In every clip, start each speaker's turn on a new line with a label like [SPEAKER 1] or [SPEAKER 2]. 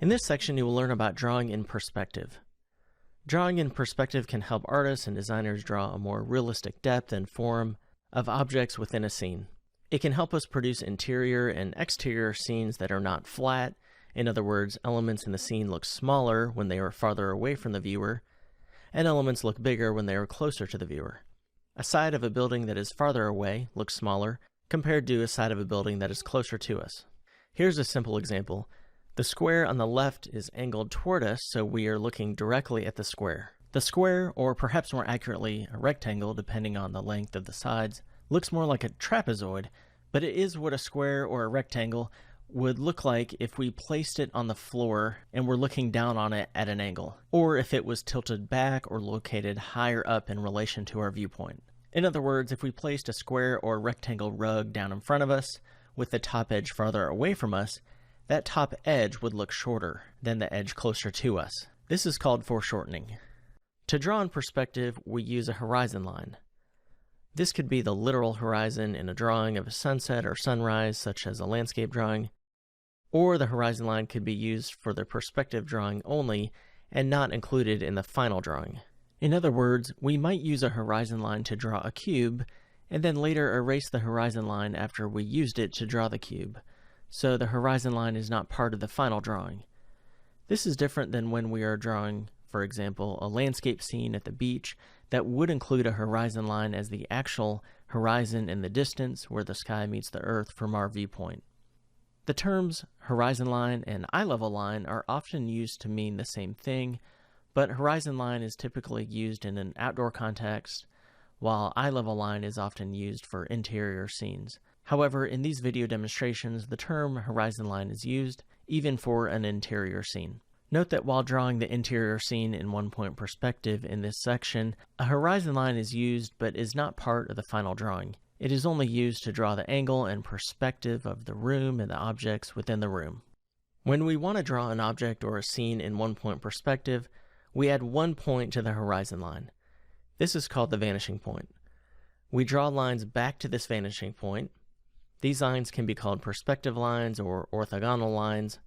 [SPEAKER 1] In this section, you will learn about drawing in perspective. Drawing in perspective can help artists and designers draw a more realistic depth and form of objects within a scene. It can help us produce interior and exterior scenes that are not flat. In other words, elements in the scene look smaller when they are farther away from the viewer, and elements look bigger when they are closer to the viewer. A side of a building that is farther away looks smaller compared to a side of a building that is closer to us. Here's a simple example. The square on the left is angled toward us, so we are looking directly at the square. The square, or perhaps more accurately, a rectangle depending on the length of the sides, looks more like a trapezoid, but it is what a square or a rectangle would look like if we placed it on the floor and were looking down on it at an angle, or if it was tilted back or located higher up in relation to our viewpoint. In other words, if we placed a square or rectangle rug down in front of us, with the top edge farther away from us, that top edge would look shorter than the edge closer to us. This is called foreshortening. To draw in perspective, we use a horizon line. This could be the literal horizon in a drawing of a sunset or sunrise, such as a landscape drawing, or the horizon line could be used for the perspective drawing only and not included in the final drawing. In other words, we might use a horizon line to draw a cube, and then later erase the horizon line after we used it to draw the cube, so the horizon line is not part of the final drawing. This is different than when we are drawing, for example, a landscape scene at the beach that would include a horizon line as the actual horizon in the distance where the sky meets the earth from our viewpoint. The terms horizon line and eye level line are often used to mean the same thing, but horizon line is typically used in an outdoor context, while eye level line is often used for interior scenes. However, in these video demonstrations, the term horizon line is used even for an interior scene. Note that while drawing the interior scene in one-point perspective in this section, a horizon line is used but is not part of the final drawing. It is only used to draw the angle and perspective of the room and the objects within the room. When we want to draw an object or a scene in one-point perspective, we add 1 point to the horizon line. This is called the vanishing point. We draw lines back to this vanishing point. These lines can be called perspective lines or orthogonal lines.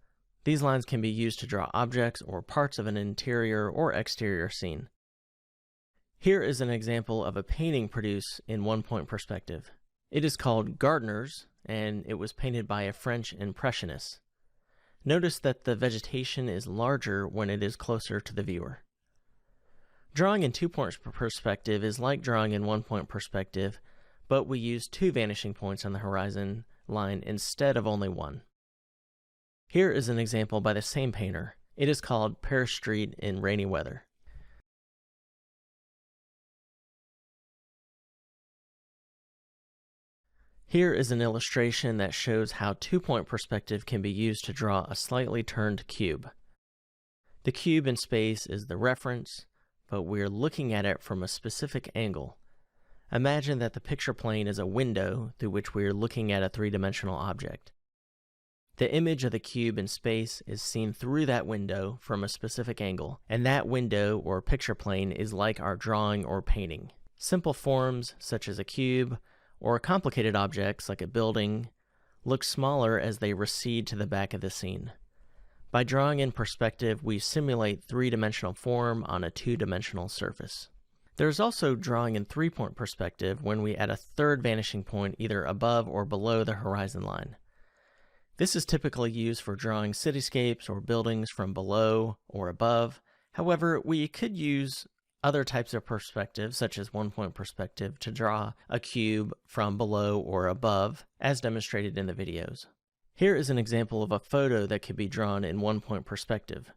[SPEAKER 1] These lines can be used to draw objects or parts of an interior or exterior scene. Here is an example of a painting produced in one-point perspective. It is called Gardeners, and it was painted by a French impressionist. Notice that the vegetation is larger when it is closer to the viewer. Drawing in two-point perspective is like drawing in one-point perspective, but we use 2 vanishing points on the horizon line instead of only 1. Here is an example by the same painter. It is called Paris Street in Rainy Weather. Here is an illustration that shows how two-point perspective can be used to draw a slightly turned cube. The cube in space is the reference, but we're looking at it from a specific angle. Imagine that the picture plane is a window through which we are looking at a three-dimensional object. The image of the cube in space is seen through that window from a specific angle, and that window or picture plane is like our drawing or painting. Simple forms, such as a cube, or complicated objects like a building, look smaller as they recede to the back of the scene. By drawing in perspective, we simulate three-dimensional form on a two-dimensional surface. There is also drawing in three-point perspective when we add a third vanishing point either above or below the horizon line. This is typically used for drawing cityscapes or buildings from below or above. However, we could use other types of perspective, such as one-point perspective, to draw a cube from below or above, as demonstrated in the videos. Here is an example of a photo that could be drawn in one-point perspective.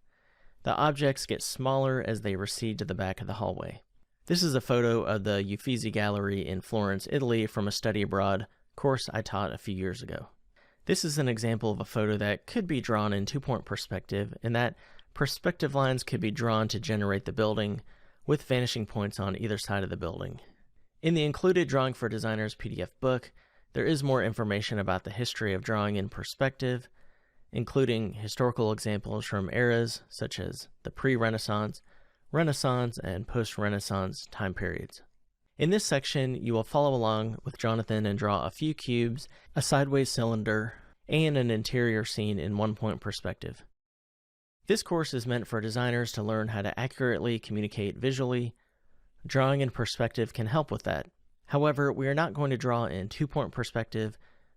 [SPEAKER 1] The objects get smaller as they recede to the back of the hallway. This is a photo of the Uffizi Gallery in Florence, Italy from a study abroad course I taught a few years ago. This is an example of a photo that could be drawn in two-point perspective, in that perspective lines could be drawn to generate the building, with vanishing points on either side of the building. In the included Drawing for Designers PDF book, there is more information about the history of drawing in perspective, including historical examples from eras such as the pre-Renaissance, Renaissance, and post-Renaissance time periods. In this section, you will follow along with Jonathan and draw a few cubes, a sideways cylinder, and an interior scene in one-point perspective. This course is meant for designers to learn how to accurately communicate visually. Drawing in perspective can help with that. However, we are not going to draw in 2-point perspective,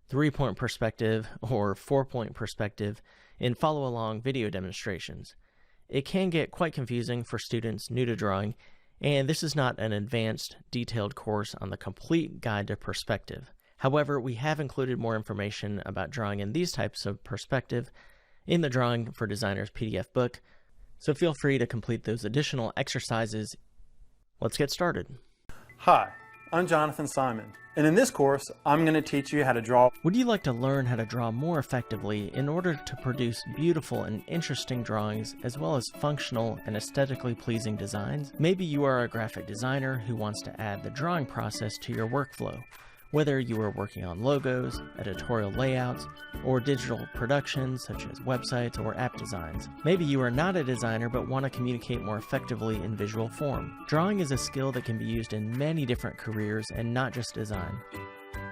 [SPEAKER 1] 3-point perspective, or 4-point perspective in follow-along video demonstrations. It can get quite confusing for students new to drawing, and this is not an advanced, detailed course on the complete guide to perspective. However, we have included more information about drawing in these types of perspective in the Drawing for Designers PDF book, so feel free to complete those additional exercises. Let's get started.
[SPEAKER 2] Hi, I'm Jonathan Simon, and in this course, I'm going to teach you how to draw.
[SPEAKER 1] Would you like to learn how to draw more effectively in order to produce beautiful and interesting drawings as well as functional and aesthetically pleasing designs? Maybe you are a graphic designer who wants to add the drawing process to your workflow. Whether you are working on logos, editorial layouts, or digital productions such as websites or app designs. Maybe you are not a designer but want to communicate more effectively in visual form. Drawing is a skill that can be used in many different careers and not just design.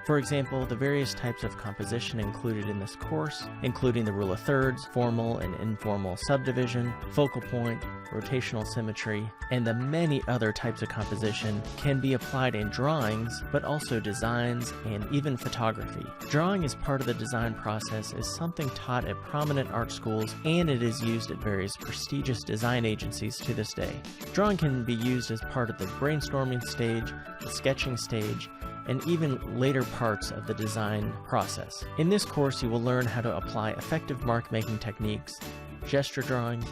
[SPEAKER 1] For example, the various types of composition included in this course, including the rule of thirds, formal and informal subdivision, focal point, rotational symmetry, and the many other types of composition can be applied in drawings, but also designs and even photography. Drawing as part of the design process is something taught at prominent art schools, and it is used at various prestigious design agencies to this day. Drawing can be used as part of the brainstorming stage, the sketching stage, and even later parts of the design process. In this course, you will learn how to apply effective mark-making techniques, gesture drawing,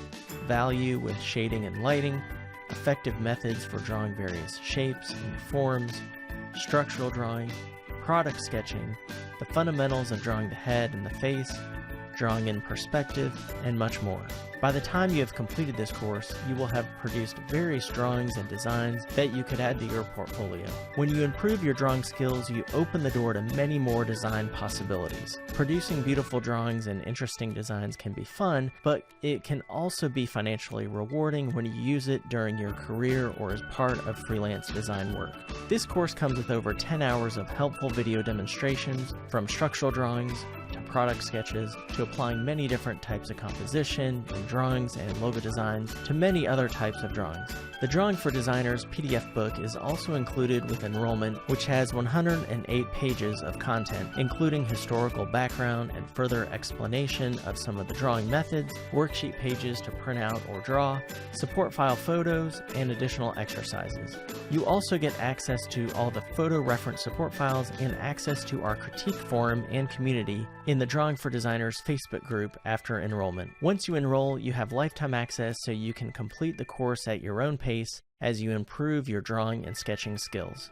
[SPEAKER 1] value with shading and lighting, effective methods for drawing various shapes and forms, structural drawing, product sketching, the fundamentals of drawing the head and the face, drawing in perspective, and much more. By the time you have completed this course, you will have produced various drawings and designs that you could add to your portfolio. When you improve your drawing skills, you open the door to many more design possibilities. Producing beautiful drawings and interesting designs can be fun, but it can also be financially rewarding when you use it during your career or as part of freelance design work. This course comes with over 10 hours of helpful video demonstrations, from structural drawings to product sketches, to applying many different types of composition and drawings and logo designs to many other types of drawings. The Drawing for Designers PDF book is also included with enrollment, which has 108 pages of content, including historical background and further explanation of some of the drawing methods, worksheet pages to print out or draw, support file photos, and additional exercises. You also get access to all the photo reference support files and access to our critique forum and community in the Drawing for Designers Facebook group after enrollment. Once you enroll, you have lifetime access so you can complete the course at your own pace as you improve your drawing and sketching skills.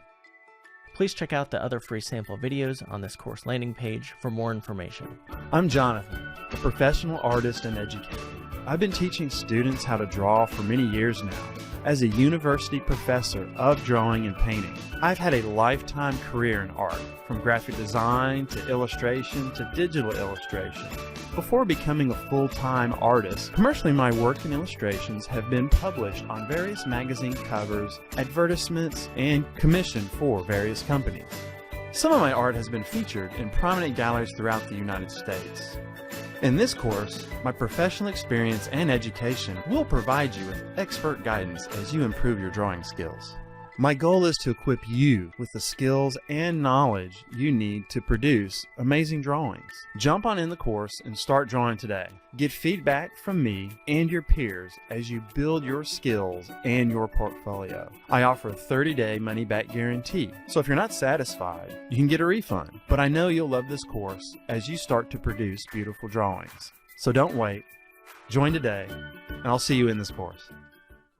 [SPEAKER 1] Please check out the other free sample videos on this course landing page for more information.
[SPEAKER 2] I'm Jonathan, a professional artist and educator. I've been teaching students how to draw for many years now. As a university professor of drawing and painting, I've had a lifetime career in art, from graphic design to illustration to digital illustration. Before becoming a full-time artist, commercially my work and illustrations have been published on various magazine covers, advertisements, and commissioned for various companies. Some of my art has been featured in prominent galleries throughout the United States. In this course, my professional experience and education will provide you with expert guidance as you improve your drawing skills. My goal is to equip you with the skills and knowledge you need to produce amazing drawings. Jump on in the course and start drawing today. Get feedback from me and your peers as you build your skills and your portfolio. I offer a 30-day money-back guarantee, so if you're not satisfied, you can get a refund. But I know you'll love this course as you start to produce beautiful drawings. So don't wait. Join today, and I'll see you in this course.